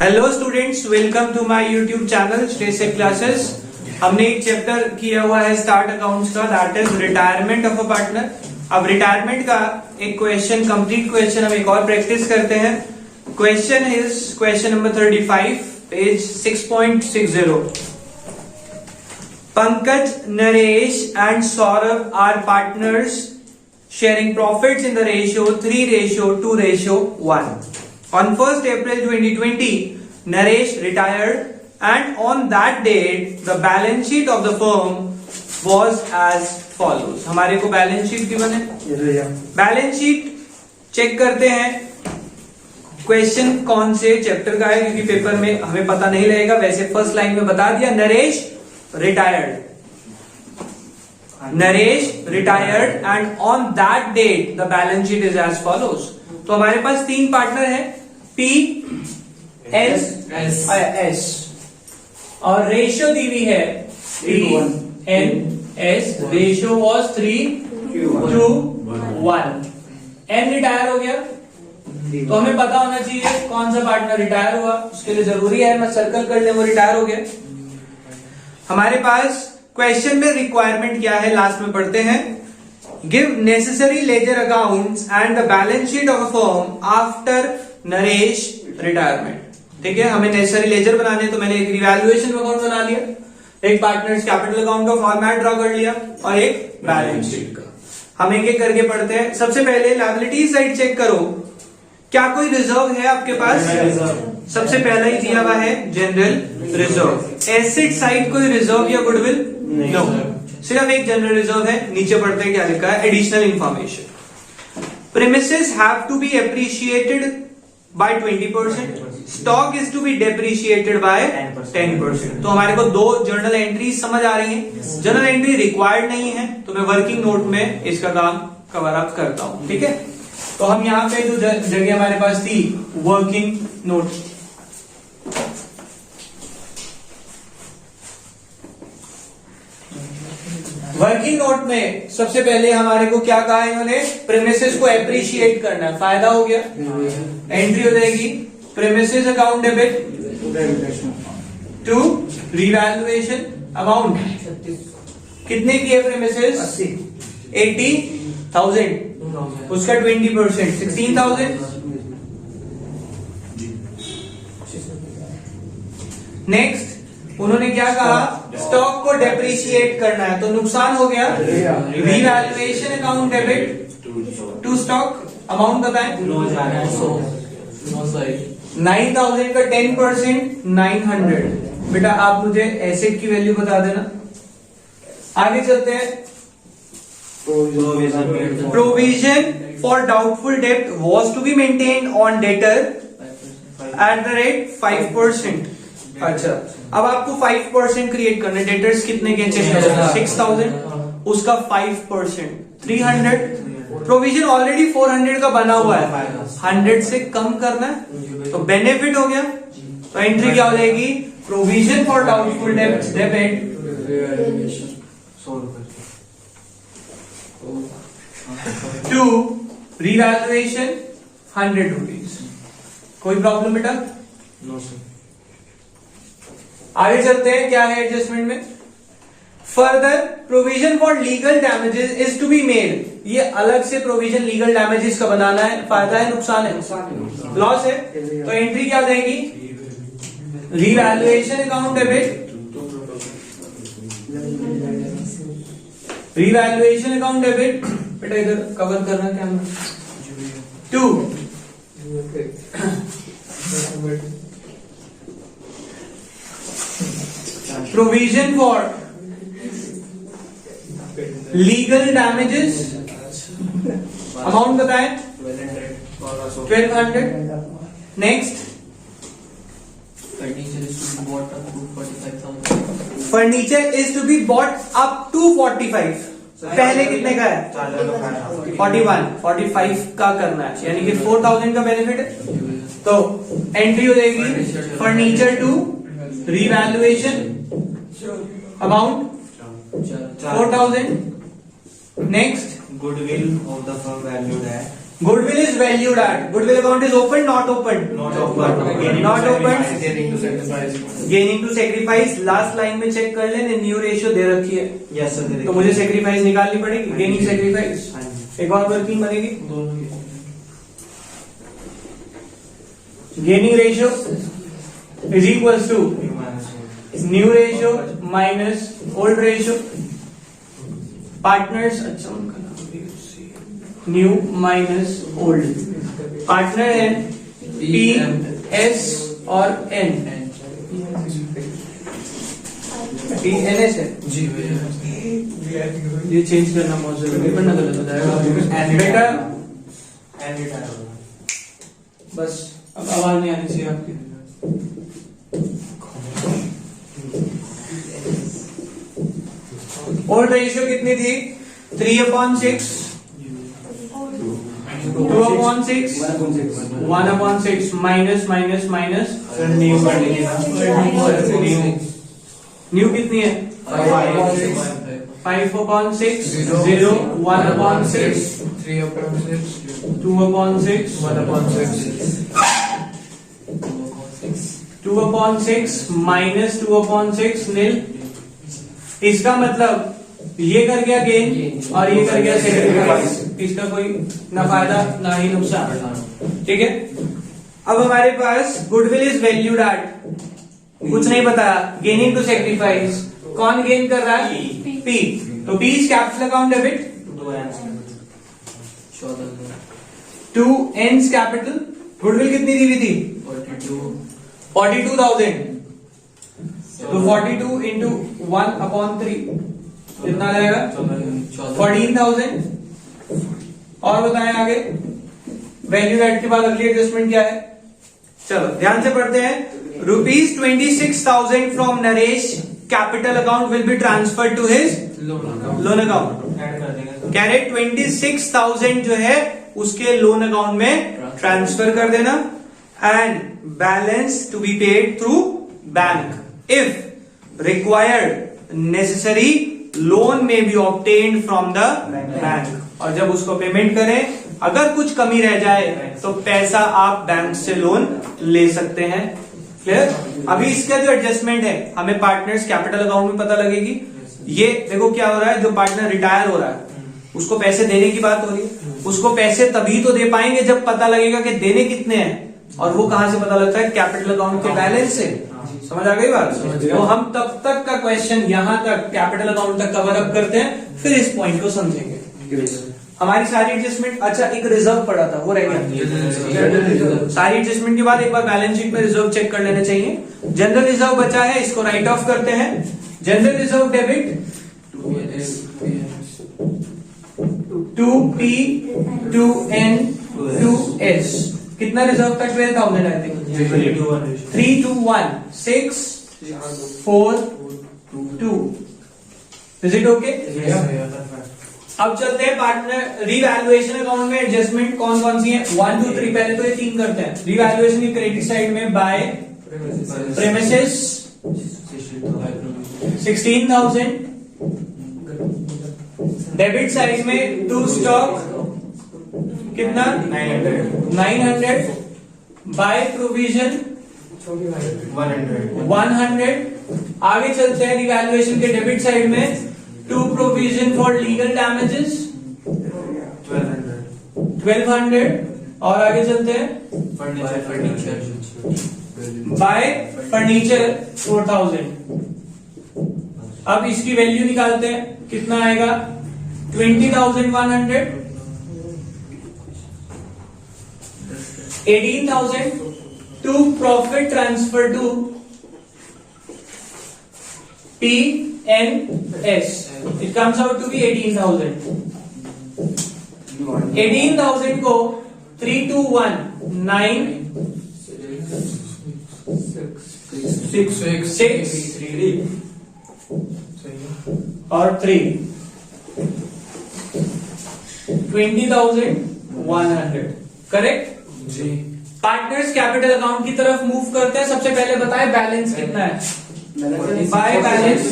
Hello students, welcome to my YouTube channel स्टेसेक classes. हमने एक चैप्टर किया हुआ है स्टार्ट अकाउंट्स का, that is retirement of a partner. अब रिटायरमेंट का एक क्वेश्चन, कंप्लीट क्वेश्चन हम एक और प्रैक्टिस करते हैं। Question is question number 35, page 6.60। Pankaj, Naresh and Saurabh are partners sharing profits in the ratio 3:2:1. On 1st April 2020, Naresh retired and on that date, the balance sheet of the firm was as follows. हमारे को balance sheet given है। Balance sheet check करते हैं। Question कौन से chapter का है, क्योंकि पेपर में हमें पता नहीं लगेगा। वैसे फर्स्ट लाइन में बता दिया, Naresh retired. Naresh retired and on that date the balance sheet is as follows. तो हमारे पास तीन पार्टनर हैं, P, S और रेशियो दी हुई है 3:1. Ratio was 3:1. N रिटायर हो गया, तो हमें पता होना चाहिए कौन सा पार्टनर रिटायर हुआ। उसके लिए जरूरी है मैं सर्कल कर ले, वो रिटायर हो गया। हमारे पास क्वेश्चन में रिक्वायरमेंट क्या है, लास्ट में पढ़ते हैं। Give necessary ledger accounts and the balance sheet of a firm after Naresh retirement. ठीक है, हमें नेसेसरी लेजर बनाने, तो मैंने एक रिवैल्यूएशन अकाउंट बना लिया, एक पार्टनर्स कैपिटल अकाउंट का फॉर्मेट ड्रॉ कर लिया और एक बैलेंस शीट का। हम एक एक करके पढ़ते हैं। सबसे पहले लायबिलिटी साइड चेक करो, क्या कोई रिजर्व है आपके पास? सबसे पहला ही दिया हुआ है जनरल रिजर्व। एसेट साइड कोई रिजर्व या गुडविल? नो, सिर्फ एक जनरल रिजर्व है। नीचे पढ़ते हैं क्या लिखा है, additional information. Premises have to be appreciated by 20%, stock is to be depreciated by 10%। तो हमारे को दो जर्नल एंट्रीज समझ आ रही हैं। जर्नल एंट्री रिक्वायर्ड नहीं है, तो मैं वर्किंग नोट में इसका काम कवर अप करता हूं। ठीक है, तो हम यहां पे जो जगह हमारे पास थी, वर्किंग नोट, वर्किंग नोट में सबसे पहले हमारे को क्या कहा है इन्होंने, प्रीमिसेस को एप्रिशिएट करना है। फायदा हो गया, एंट्री हो जाएगी premises account debit to revaluation amount. कितने की है प्रीमिसेस? 80,000, उसका 20% 16,000। नेक्स्ट उन्होंने क्या कहा, स्टॉक को डेप्रिशिएट करना है, तो नुकसान हो गया। Revaluation account debit to stock, amount बताएं। 9,000 का 10% 900। बेटा आप मुझे एसेट की वैल्यू बता देना। आगे चलते हैं। प्रोविजन फॉर डाउटफुल डेब्ट was to be maintained on debtor at the rate 5%। अच्छा, अब आपको 5% क्रिएट करना है। डेटर्स कितने के चाहिए? 6,000, उसका 5% 300। प्रोविजन ऑलरेडी 400 का बना हुआ है, 100 से कम करना है, तो बेनिफिट हो गया। तो एंट्री क्या हो जाएगी, provision for doubtful debit to revaluation 100 rupees. कोई प्रॉब्लम बेटा? No sir. आगे चलते हैं, क्या है एडजस्टमेंट में। Further provision for legal damages is to be made. ये अलग से प्रोविजन लीगल डैमेजेस का बनाना है। फायदा है, नुकसान है? लॉस है। तो एंट्री क्या देगी, revaluation account debit, revaluation account debit. बेटा इधर कवर करना camera. 2 provision for legal damages, amount बताएं। 1200। Next, furniture is to be bought up to 45। पहले कितने का है? 41, 45 का करना है, यानी कि 4,000 का बेनिफिट है। तो एंट्री हो जाएगी furniture to revaluation amount 4,000। Next, goodwill of the firm valued है Goodwill is valued at. Goodwill account is open, not open. Not open. Not open. Gaining to sacrifice. Gaining to sacrifice. Last line में check कर लें, new ratio दे रखी है, Yes sir. तो मुझे sacrifice निकालनी पड़ेगी. गेनिंग सेक्रीफाइस, एक और वर्किंग बनेगी. Gaining ratio is equals to new ratio minus old ratio. Partners, अच्छा उनका नाम न्यू माइनस ओल्ड. पार्टनर है पी एस और एन. पी एन एस है जी भैया. ये चेंज करना बहुत जरूरी है, वरना गलत हो जाएगा बेटा. बस अब आवाज नहीं आनी चाहिए आपकी. ओल्ड रेशियो कितनी थी? 3/6, 2/6, 1/6 माइनस माइनस माइनस न्यू कर लीजिएगा. न्यू कितनी है? 5/6, 0, 1/6, 3/6, 2/6, 2/6 माइनस 2/6 नील. इसका मतलब ये कर गया गेन और ये कर गया सेक्रीफाइस. इसका कोई ना फायदा ना ही नुकसान. ठीक है. अब हमारे पास गुडविल इज वैल्यूड एट, कुछ नहीं बताया. गेनिंग टू सेक्रीफाइस, कौन गेन कर रहा है? पी. तो P is capital account debit two ends capital. Goodwill कितनी दी हुई थी? 42,000. तो 42 इंटू 1/3 कितना रहेगा? 14,000. और बताएं आगे. वैल्यू एड के बाद अगली एडजस्टमेंट क्या है? चलो ध्यान से पढ़ते हैं. ₹26,000 from Naresh capital account will be transfer to his loan account. कह रहे 26,000 जो है उसके लोन अकाउंट में ट्रांसफर कर देना. And balance to be paid through bank. If required necessary loan may be obtained from the bank. और जब उसको पेमेंट करें, अगर कुछ कमी रह जाए तो पैसा आप बैंक से लोन ले सकते हैं. क्लियर. अभी इसका जो एडजस्टमेंट है हमें पार्टनर्स कैपिटल अकाउंट में पता लगेगी. ये देखो क्या हो रहा है, जो पार्टनर रिटायर हो रहा है उसको पैसे देने की बात हो रही है. उसको पैसे तभी तो दे पाएंगे जब पता लगेगा कि देने कितने हैं. और वो कहां से पता लगता है? कैपिटल अकाउंट के बैलेंस से. समझ आ गई बात? तो हम तब तक का क्वेश्चन यहां तक कैपिटल अकाउंट तक कवर अप करते हैं, फिर इस पॉइंट को समझेंगे. हमारी सारी एडजस्टमेंट. अच्छा एक रिजर्व पड़ा था, वो रह गया. सारी एडजस्टमेंट के बाद एक बार बैलेंस शीट में रिजर्व चेक कर लेना चाहिए. जनरल रिजर्व बचा है, इसको राइट ऑफ करते हैं. General reserve debit 2P 2N 2S. कितना रिजर्व था? 12,000 I think. 3 2 1 6 4 2. Is it okay? अब चलते हैं पार्टनर रिवैल्यूएशन अकाउंट में. एडजस्टमेंट कौन कौन सी है? 1 2 3. पहले तो ये 3 करते हैं. रिवैल्यूएशन की क्रेडिट साइड में बाय प्रेमिसेस 16,000. डेबिट साइड में टू स्टॉक कितना? 900. By provision 100. आगे चलते हैं रिवैल्यूएशन के डेबिट साइड में. To provision for legal damages 1200. और आगे चलते हैं बाय फर्नीचर 4,000. अब इसकी वैल्यू निकालते हैं. कितना आएगा? 20,100. 18,000 to profit transfer to PNS. It comes out to be 18,000. 18,000 को 3 2 1 9 6 और 3 20,100. करेक्ट जी. पार्टनर्स कैपिटल अकाउंट की तरफ मूव करते हैं. सबसे पहले बताएं बैलेंस कितना है? बाय बैलेंस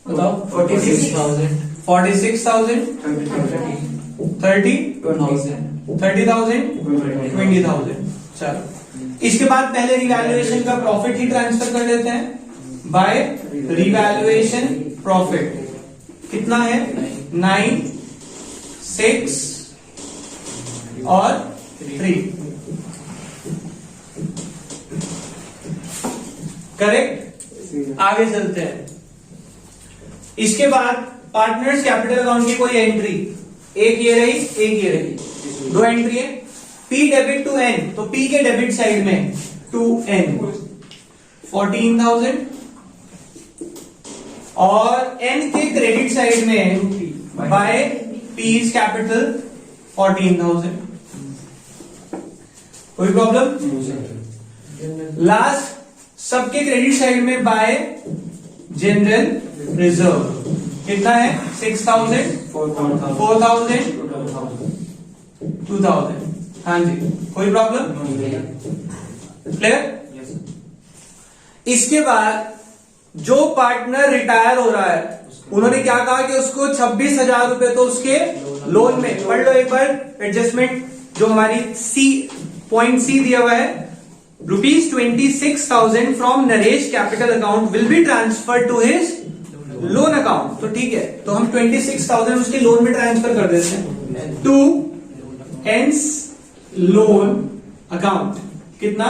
बताओ. 46,000. 30,000 20,000। चलो इसके बाद पहले रिवैल्यूएशन का प्रॉफिट ही ट्रांसफर कर देते हैं बाय रिवैल्यूएशन प्रॉफिट। कितना है 9 6 और 3 करेक्ट। आगे चलते हैं। इसके बाद पार्टनर्स कैपिटल अकाउंट की कोई एंट्री, एक ये रही एक ये रही, दो एंट्री है। P डेबिट टू N, तो P के डेबिट साइड में टू N 14,000 और N के क्रेडिट साइड में बाय P's कैपिटल 14,000। कोई प्रॉब्लम? लास्ट सबके क्रेडिट साइड में बाय जनरल रिजर्व कितना है 6,000 4,000 2,000। हाँ जी, कोई प्रॉब्लम? क्लियर? इसके बाद जो पार्टनर रिटायर हो रहा है उन्होंने क्या कहा कि उसको 26,000 रुपए तो उसके लोन में, पढ़ लो एक बार एडजस्टमेंट जो हमारी पॉइंट सी दिया हुआ है, ₹26,000 from Naresh capital account will be transfer to his loan account. तो ठीक है, तो हम 26,000 उसके लोन में ट्रांसफर कर देते हैं टू एंस लोन अकाउंट। कितना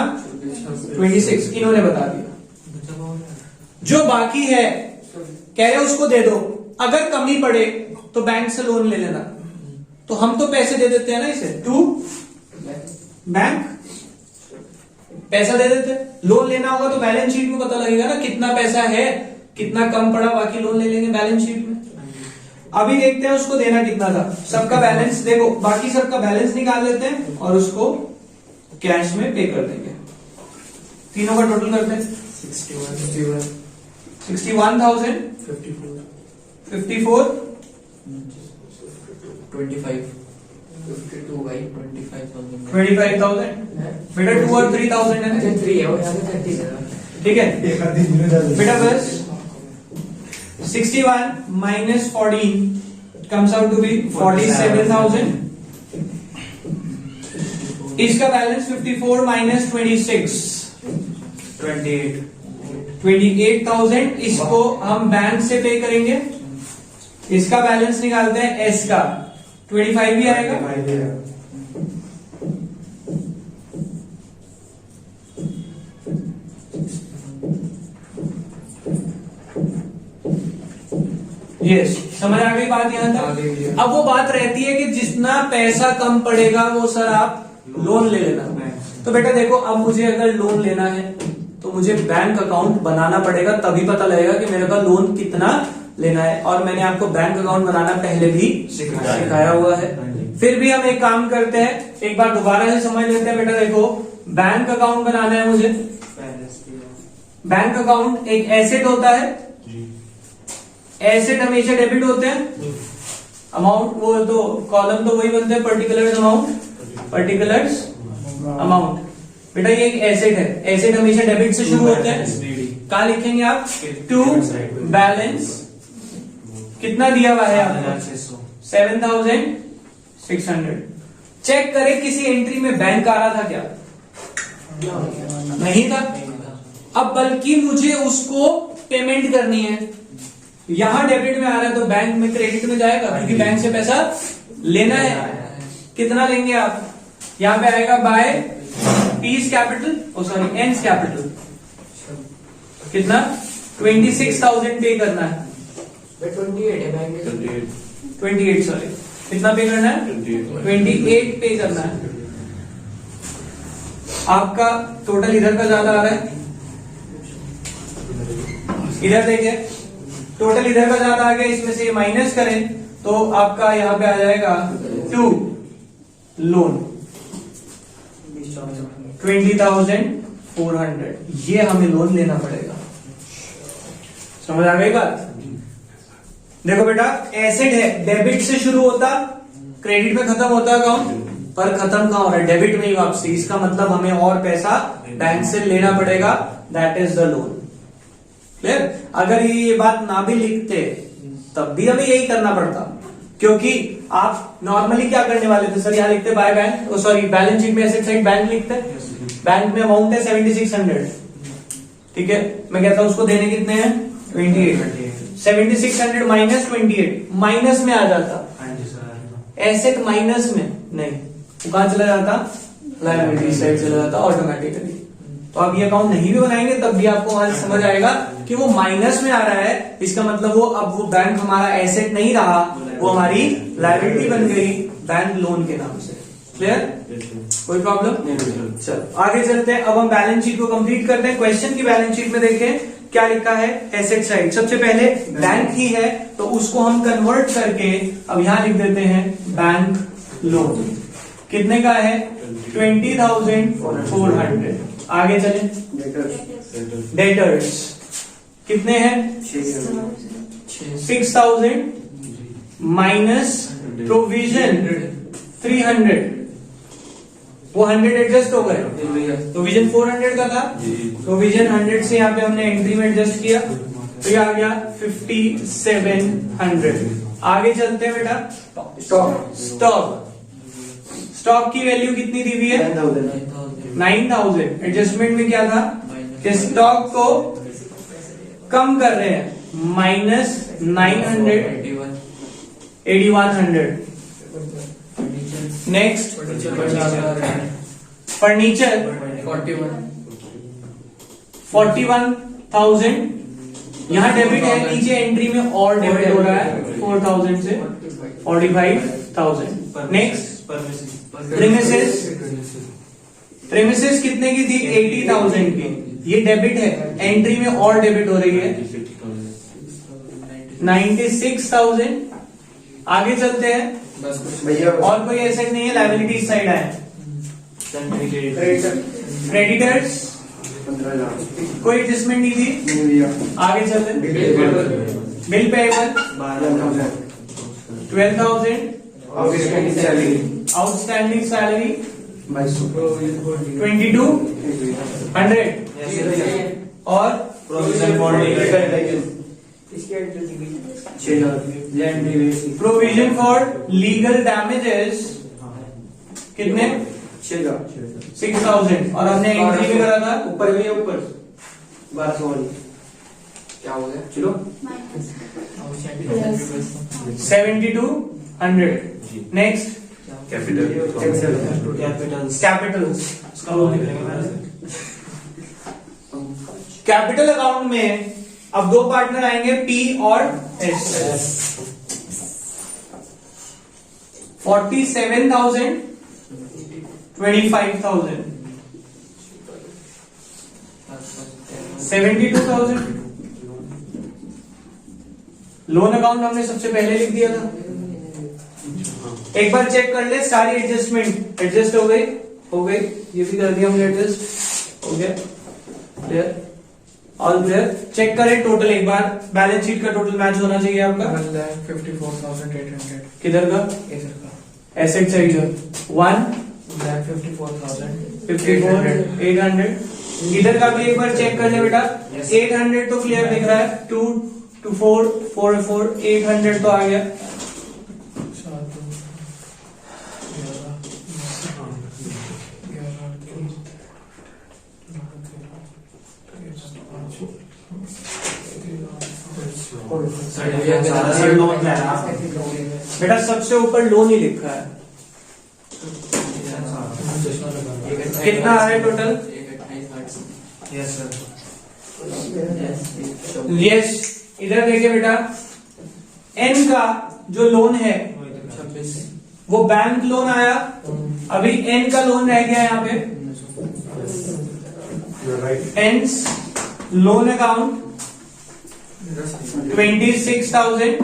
26 इन्होंने बता दिया। जो बाकी है कह रहे उसको दे दो, अगर कमी पड़े तो बैंक से लोन ले लेना। तो हम तो पैसे दे देते हैं ना इसे, टू बैंक पैसा दे देते। लोन लेना होगा तो बैलेंस शीट में पता लगेगा ना कितना पैसा है, कितना कम पड़ा, बाकी लोन ले लेंगे बैलेंस शीट में। अभी देखते हैं उसको देना कितना था। सबका बैलेंस देखो, बाकी सबका बैलेंस निकाल लेते हैं और उसको कैश में पे कर देंगे। तीनों का टोटल करते हैं 61,000 54 25,000 बेटा 2 और 3,000 है ना, 3 है वो, ठीक है बेटा। बस 61 minus 14 comes out to be 47,000। इसका बैलेंस 54 minus 26 28,000। इसको हम बैंक से पे करेंगे। इसका बैलेंस निकालते हैं एस का 25 भी आएगा। यस, समझ आ गई बात यहां तक। अब वो बात रहती है कि जितना पैसा कम पड़ेगा वो सर आप लोन ले लेना। तो बेटा देखो, अब मुझे अगर लोन लेना है तो मुझे बैंक अकाउंट बनाना पड़ेगा, तभी पता लगेगा कि मेरे का लोन कितना लेना है। और मैंने आपको बैंक अकाउंट बनाना पहले भी सिखाया हुआ है। फिर भी हम एक काम करते हैं, एक बार दोबारा से समझ लेते हैं। बेटा देखो, बैंक अकाउंट बनाना है मुझे। बैंक अकाउंट एक एसेट होता है, एसेट हमेशा डेबिट होते हैं। अमाउंट वो तो कॉलम तो वही बनते हैं, पर्टिकुलर्स अमाउंट पर्टिकुलर्स अमाउंट। बेटा ये एक एसेट है, एसेट हमेशा डेबिट से शुरू होते हैं। कहा लिखेंगे आप टू बैलेंस कितना दिया हुआ है आपको 7,600। चेक करें किसी एंट्री में बैंक आ रहा था क्या? नहीं था। अब बल्कि मुझे उसको पेमेंट करनी है। यहां डेबिट में आ रहा है तो बैंक में क्रेडिट में जाएगा, क्योंकि बैंक से पैसा लेना है। कितना लेंगे आप? यहां पे आएगा by P's capital, sorry A's capital. कितना 26,000 पे करना है। 28 सॉरी, कितना पे करना है? 28 पे करना है। आपका टोटल इधर का ज्यादा आ रहा है, इधर देखिए टोटल इधर का ज्यादा आ गया, इसमें से माइनस करें तो आपका यहां पे आ जाएगा 2 लोन 20,400। ये हमें लोन लेना पड़ेगा। समझ आ गई बात? देखो बेटा, एसेट है, डेबिट से शुरू होता, क्रेडिट में खत्म होता अकाउंट, पर खत्म कहां हो रहा है? डेबिट में ही वापसी। इसका मतलब हमें और पैसा बैंक से लेना पड़ेगा, that is the loan. Clear? अगर ये बात ना भी लिखते तब भी हमें यही करना पड़ता, क्योंकि आप नॉर्मली क्या करने वाले थे सर, यहाँ लिखते by bank, sorry balance sheet में एसेट साइड बैंक लिखते हैं, बैंक में अमाउंट है 7600, ठीक है, मैं कहता हूं उसको देने कितने हैं 28, 7600 माइनस 28 माइनस में आ जाता, एसेट माइनस में नहीं, वो कहां चला जाता, लायबिलिटी साइड चला जाता ऑटोमेटिकली। तो आप ये अकाउंट नहीं भी बनाएंगे तब भी आपको वहां से समझ आएगा कि वो माइनस में आ रहा है, इसका मतलब वो अब वो बैंक हमारा एसेट नहीं रहा, वो हमारी लायबिलिटी बन गई बैंक लोन के नाम से। क्लियर, कोई प्रॉब्लम नहीं? चलो आगे चलते हैं, अब हम बैलेंस शीट को कंप्लीट करते हैं। क्वेश्चन की बैलेंस शीट में देखें क्या लिखा है, एसेट साइड सबसे पहले बैंक ही है तो उसको हम कन्वर्ट करके अब यहां लिख देते हैं बैंक लोन, कितने का है 20,400। आगे चले, डेटर्स कितने हैं 6,000 माइनस प्रोविजन 300, वो 100 एडजस्ट हो गए, प्रोविजन 400 का था, प्रोविजन 100 से यहाँ पे हमने एंट्री में एडजस्ट किया तो ये आ गया 5700। आगे चलते हैं बेटा, स्टॉक की वैल्यू कितनी दी हुई है 9,000। एडजस्टमेंट में क्या था कि स्टॉक को कम कर रहे हैं, माइनस 900 8100। नेक्स्ट फर्नीचर 41,000, यहां डेबिट है, नीचे एंट्री में और डेबिट हो रहा है 4,000 से 45,000। नेक्स्ट प्रेमिसेस कितने की थी 80,000 की, ये डेबिट है, एंट्री में और डेबिट हो रही है 96,000। आगे चलते हैं, और कोई एसेट नहीं है, लायबिलिटी साइड है, क्रेडिटर्स कोई एडजस्टमेंट नहीं थी। आगे चलते हैं, बिल पेएबल 12,000, आउटस्टैंडिंग सैलरी 2,200 और प्रोविजन फॉर लीगल डैमेजेस कितने 6,000 और हमने एंट्री में करा था ऊपर भी, ऊपर 1200 क्या हो गया, चलो 7,200। नेक्स्ट कैपिटल अकाउंट में अब दो पार्टनर आएंगे पी और एस। 47,000 25,000 72,000। लोन अकाउंट हमने सबसे पहले लिख दिया था, एक बार चेक कर ले सारी एडजस्टमेंट एडजस्ट हो गई, ये भी कर दिया हमने एडजस्ट, हो गया क्लियर, ऑल क्लियर। चेक करें टोटल एक बार, बैलेंस शीट का टोटल मैच होना चाहिए आपका 54,800 किधर का, एसेट साइड 54,800। इधर का भी एक बार चेक कर ले बेटा, 800 तो क्लियर दिख रहा है, 2 to 4 4 4 800 तो आ गया। बेटा सबसे ऊपर लोन ही लिखा है, कितना आ रहा है टोटल, यस। इधर देखिए बेटा, एन का जो लोन है वो बैंक लोन आया, अभी एन का लोन रह गया यहाँ पे, एन्स लोन अकाउंट 26,000।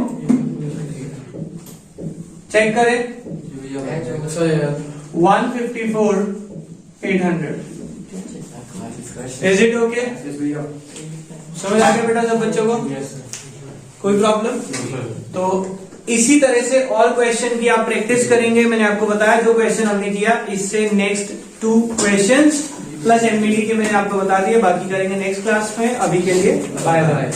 चेक करें 154,800। इज इट ओके, समझ आ गया बेटा सब बच्चों को, कोई प्रॉब्लम? तो इसी तरह से और क्वेश्चन की आप प्रैक्टिस करेंगे। मैंने आपको बताया जो क्वेश्चन हमने किया इससे नेक्स्ट 2 क्वेश्चंस प्लस एमबीडी के मैंने आपको बता दिए, बाकी करेंगे नेक्स्ट क्लास में। अभी के लिए बाय बाय।